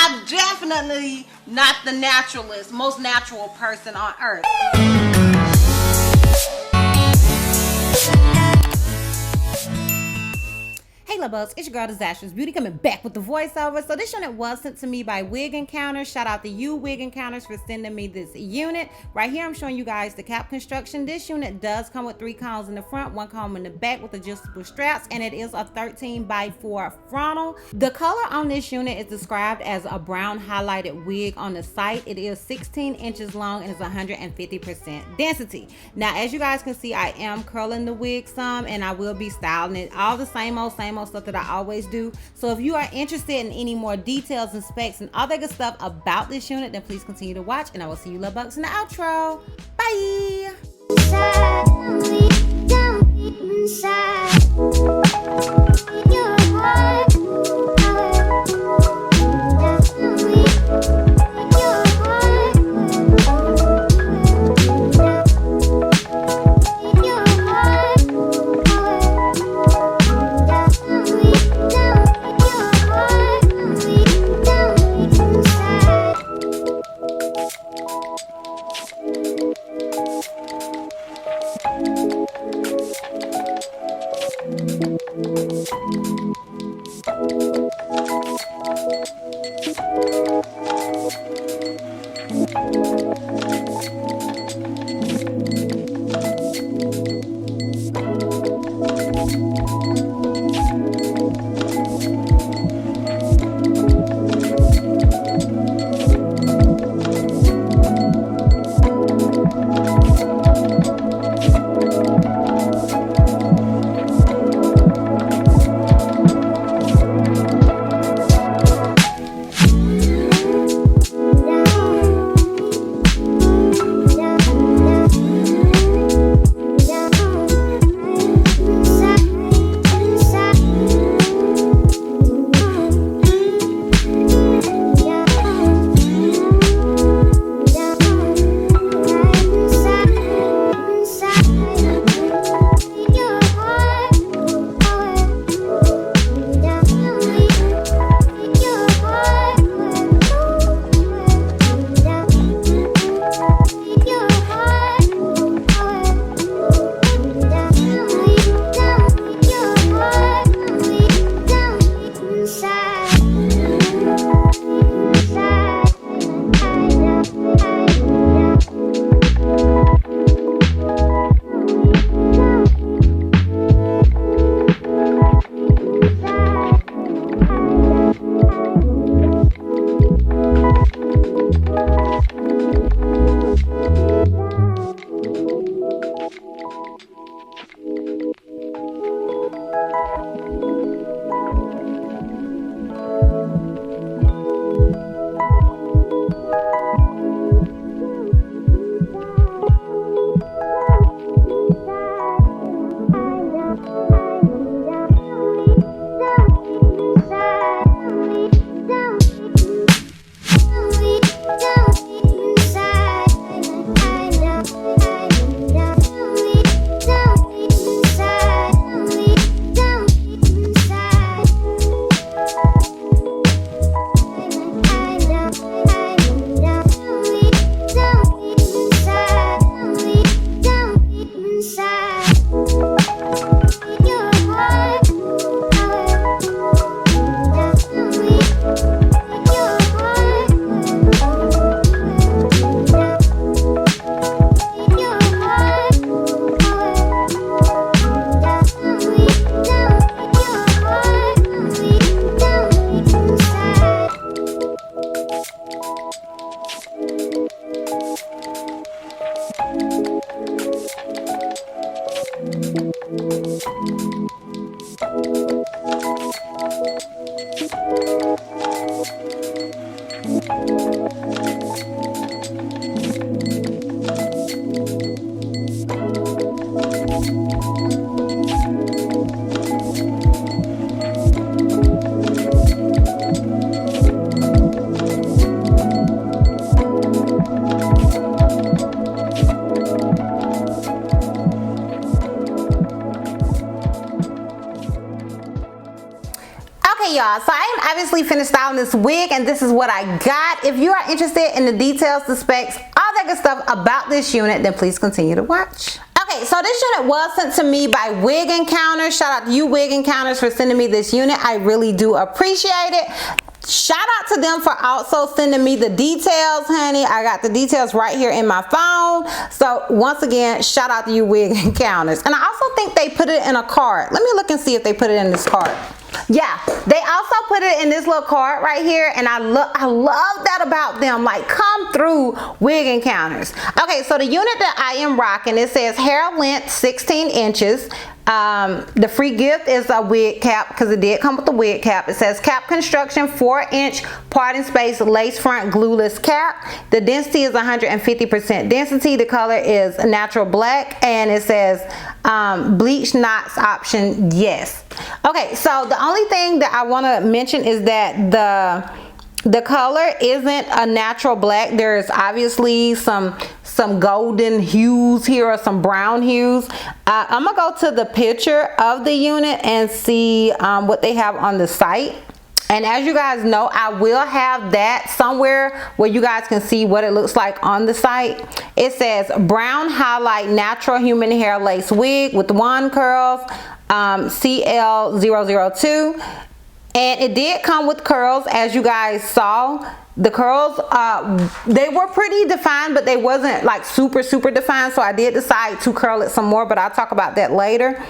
I'm definitely not the naturalist, most natural person on earth. Hey loves, it's your girl DizastrousBeauty coming back with the voiceover. So this unit was sent to me by WIGENCOUNTERS. Shout out to you, WIGENCOUNTERS, for sending me this unit. Right here I'm showing you guys the cap construction. This unit does come with 3 combs in the front, 1 comb in the back with adjustable straps, and it is a 13x4 frontal. The color on this unit is described as a brown highlighted wig on the site. It is 16 inches long and is 150% density. Now as you guys can see, I am curling the wig some, and I will be styling it all the same old stuff that I always do. So if you are interested in any more details and specs and other good stuff about this unit, then please continue to watch, and I will see you love bugs in the outro. Bye. Okay, y'all, so I am obviously finished styling this wig, and this is what I got. If you are interested in the details, the specs, all that good stuff about this unit, then please continue to watch. Okay, so this unit was sent to me by Wig Encounters. Shout out to you, Wig Encounters, for sending me this unit. I really do appreciate it. Shout out to them for also sending me the details, honey. I got the details right here in my phone. So once again, shout out to you, Wig Encounters. And I also think they put it in a card. Let me look and see if they put it in this card. Yeah, they also put it in this little card right here, and I love that about them. Like, come through, Wig Encounters. Okay, so the unit that I am rocking, it says hair length 16 inches. The free gift is a wig cap, because it did come with the wig cap. It says cap construction, 4-inch parting space lace front glueless cap. The density is 150% density. The color is natural black, and it says bleach knots option yes. Okay, so the only thing that I want to mention is that the color isn't a natural black. There's obviously some golden hues here, or some brown hues. I'm gonna go to the picture of the unit and see what they have on the site. And as you guys know, I will have that somewhere where you guys can see what it looks like on the site. It says brown highlight natural human hair lace wig with wand curls, CL002. And it did come with curls, as you guys saw. The curls, they were pretty defined, but they wasn't like super defined. So I did decide to curl it some more, but I'll talk about that later.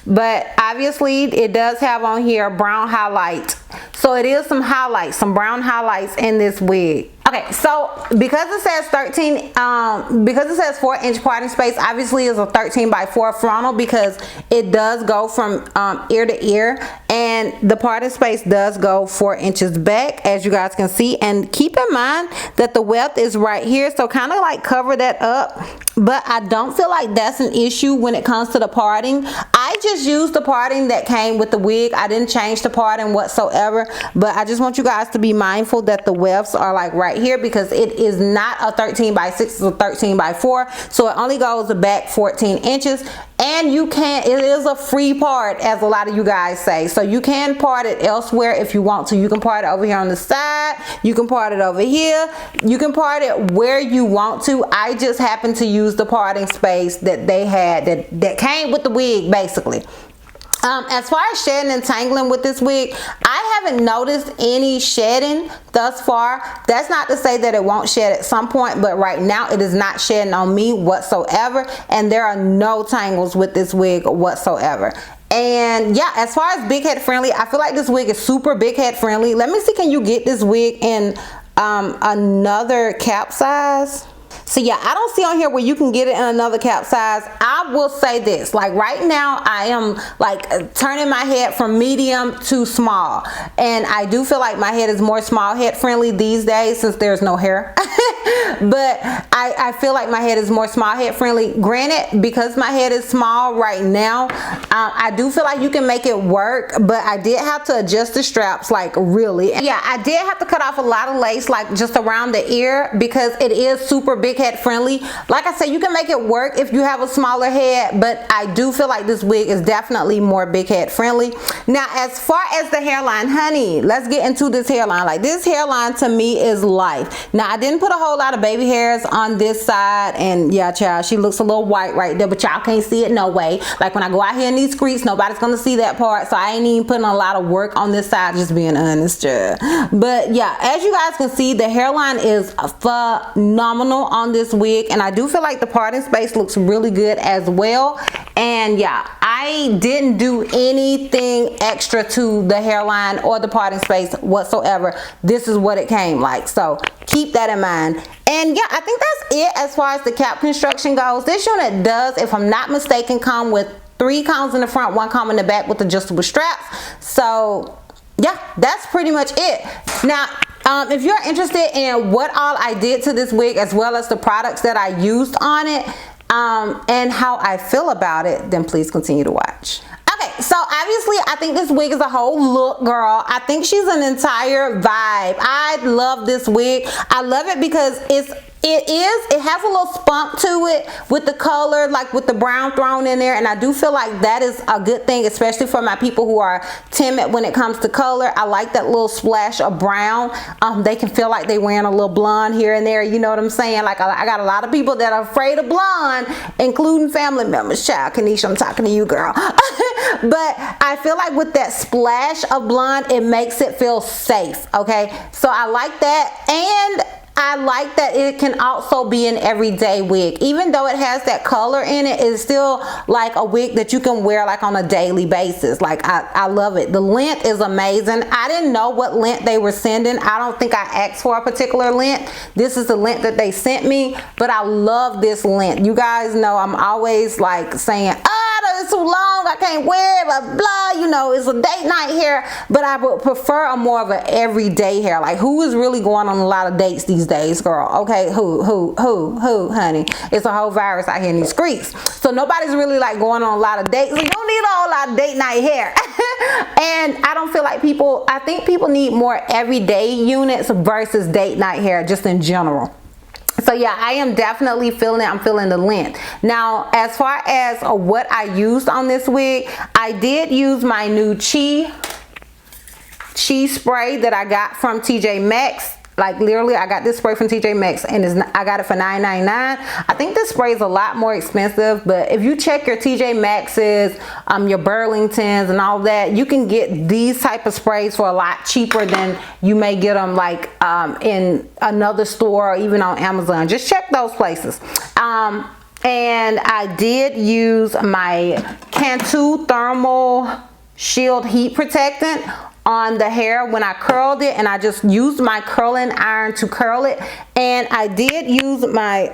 But obviously it does have on here brown highlight. So it is some highlights, some brown highlights in this wig. Okay, so because it says 4-inch parting space, obviously it's a 13x4 frontal, because it does go from ear to ear, and the parting space does go 4 inches back, as you guys can see. And keep in mind that the weft is right here, so kind of like cover that up. But I don't feel like that's an issue when it comes to the parting. I just used the parting that came with the wig. I didn't change the parting whatsoever, but I just want you guys to be mindful that the wefts are like right here, because it is not a 13x6, it's a 13x4, so it only goes back 14 inches. And you can, it is a free part, as a lot of you guys say, so you can part it elsewhere if you want to. You can part it over here on the side, you can part it over here, you can part it where you want to. I just happen to use the parting space that they had, that came with the wig, basically. As far as shedding and tangling with this wig, I haven't noticed any shedding thus far. That's not to say that it won't shed at some point, but right now it is not shedding on me whatsoever, and there are no tangles with this wig whatsoever. And yeah, as far as big head friendly, I feel like this wig is super big head friendly. Let me see, can you get this wig in another cap size? So yeah, I don't see on here where you can get it in another cap size. I will say this, like right now I am like turning my head from medium to small, and I do feel like my head is more small head friendly these days since there's no hair. But I feel like my head is more small head friendly. Granted, because my head is small right now, I do feel like you can make it work, but I did have to adjust the straps, like really. And yeah, I did have to cut off a lot of lace, like just around the ear, because it is super big head friendly. Like I said, you can make it work if you have a smaller head, but I do feel like this wig is definitely more big head friendly. Now, as far as the hairline, honey, let's get into this hairline. Like, this hairline to me is life. Now, I didn't put a whole lot of baby hairs on this side, and yeah, child, she looks a little white right there, but y'all can't see it no way. Like when I go out here in these streets, nobody's gonna see that part, so I ain't even putting a lot of work on this side, just being honest, child. But yeah, as you guys can see, the hairline is phenomenal on this wig, and I do feel like the parting space looks really good as well. And yeah, I didn't do anything extra to the hairline or the parting space whatsoever. This is what it came like, so keep that in mind. And yeah, I think that's it as far as the cap construction goes. This unit does, if I'm not mistaken, come with 3 combs in the front, 1 comb in the back with adjustable straps. So yeah, that's pretty much it. Now, if you're interested in what all I did to this wig, as well as the products that I used on it, and how I feel about it, then please continue to watch. Okay, so obviously I think this wig is a whole look, girl. I think she's an entire vibe. I love this wig. I love it because it's It has a little spunk to it with the color, like with the brown thrown in there, and I do feel like that is a good thing, especially for my people who are timid when it comes to color. I like that little splash of brown. They can feel like they wearing a little blonde here and there, you know what I'm saying? Like I got a lot of people that are afraid of blonde, including family members. Child, Kanisha, I'm talking to you, girl. But I feel like with that splash of blonde, it makes it feel safe, okay? So I like that, and I like that it can also be an everyday wig. Even though it has that color in it, it's still like a wig that you can wear like on a daily basis. Like I love it. The length is amazing. I didn't know what length they were sending. I don't think I asked for a particular length. This is the length that they sent me, but I love this length. You guys know I'm always like saying, it's too long, I can't wear it, blah blah, you know, it's a date night hair, but I would prefer a more of an everyday hair. Like, who is really going on a lot of dates these days, girl? Okay, who, honey? It's a whole virus out here in these streets, so nobody's really like going on a lot of dates. So you don't need a whole lot of date night hair. And I don't feel like I think people need more everyday units versus date night hair just in general. So yeah, I am definitely feeling it. I'm feeling the length. Now, as far as what I used on this wig, I did use my new Chi spray that I got from TJ Maxx. Like literally, I got this spray from TJ Maxx, and I got it for $9.99. I think this spray is a lot more expensive, but if you check your TJ Maxx's, your Burlingtons and all that, you can get these type of sprays for a lot cheaper than you may get them like in another store or even on Amazon. Just check those places. And I did use my Cantu Thermal Shield Heat Protectant on the hair when I curled it, and I just used my curling iron to curl it. And I did use my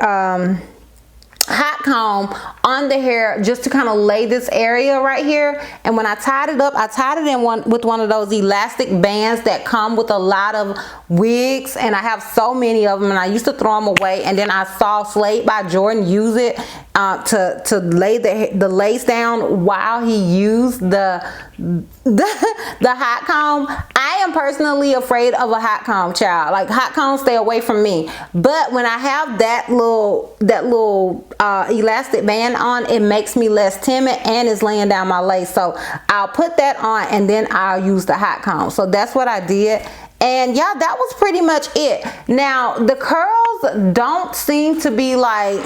hot comb on the hair just to kind of lay this area right here. And when I tied it up, I tied it in with one of those elastic bands that come with a lot of wigs, and I have so many of them, and I used to throw them away. And then I saw Slade by Jordan use it to lay the lace down while he used the hot comb. I am personally afraid of a hot comb, child. Like, hot combs stay away from me. But when I have that little elastic band on, it makes me less timid, and it's laying down my lace. So I'll put that on, and then I'll use the hot comb. So that's what I did. And yeah, that was pretty much it. Now, the curls don't seem to be like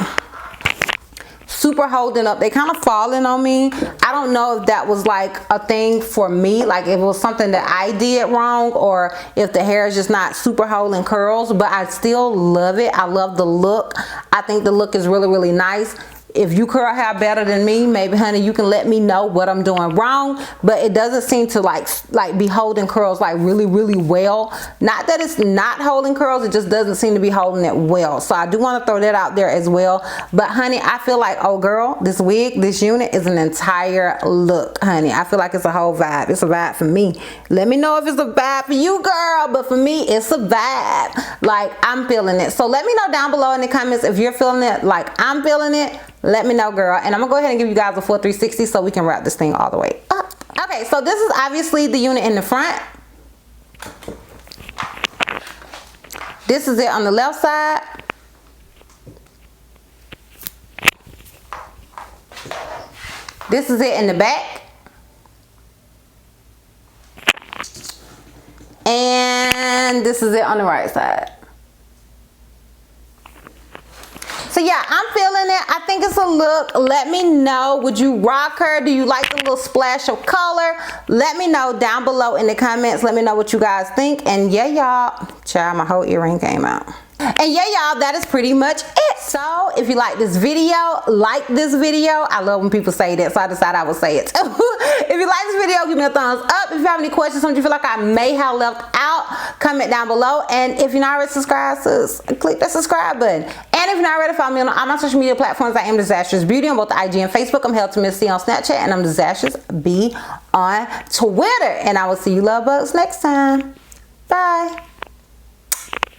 super holding up. They kind of falling on me. I don't know if that was like a thing for me, like if it was something that I did wrong, or if the hair is just not super holding curls, but I still love it. I love the look. I think the look is really, really nice. If you curl hair better than me, maybe, honey, you can let me know what I'm doing wrong. But it doesn't seem to like be holding curls like really, really well. Not that it's not holding curls, it just doesn't seem to be holding it well. So I do want to throw that out there as well. But honey, I feel like, oh girl, this wig, this unit is an entire look, honey. I feel like it's a whole vibe. It's a vibe for me. Let me know if it's a vibe for you, girl. But for me, it's a vibe. Like, I'm feeling it. So let me know down below in the comments if you're feeling it like I'm feeling it. Let me know, girl. And I'm gonna go ahead and give you guys a full 360 so we can wrap this thing all the way up. Okay, so this is obviously the unit in the front. This is it on the left side. This is it in the back. And this is it on the right side. So yeah, I'm feeling it. I think it's a look. Let me know. Would you rock her? Do you like the little splash of color? Let me know down below in the comments. Let me know what you guys think. And yeah, y'all. Child, my whole earring came out. And yeah, y'all, that is pretty much it. So if you like this video, like this video. I love when people say that, so I decided I would say it too. If you like this video, give me a thumbs up. If you have any questions, something you feel like I may have left out, comment down below. And if you're not already subscribed, click that subscribe button. And if you're not ready to follow me on all my social media platforms, I am Disastrous Beauty on both IG and Facebook. I'm held to Miss C on Snapchat, and I'm Disastrous B on Twitter. And I will see you love bugs next time. Bye.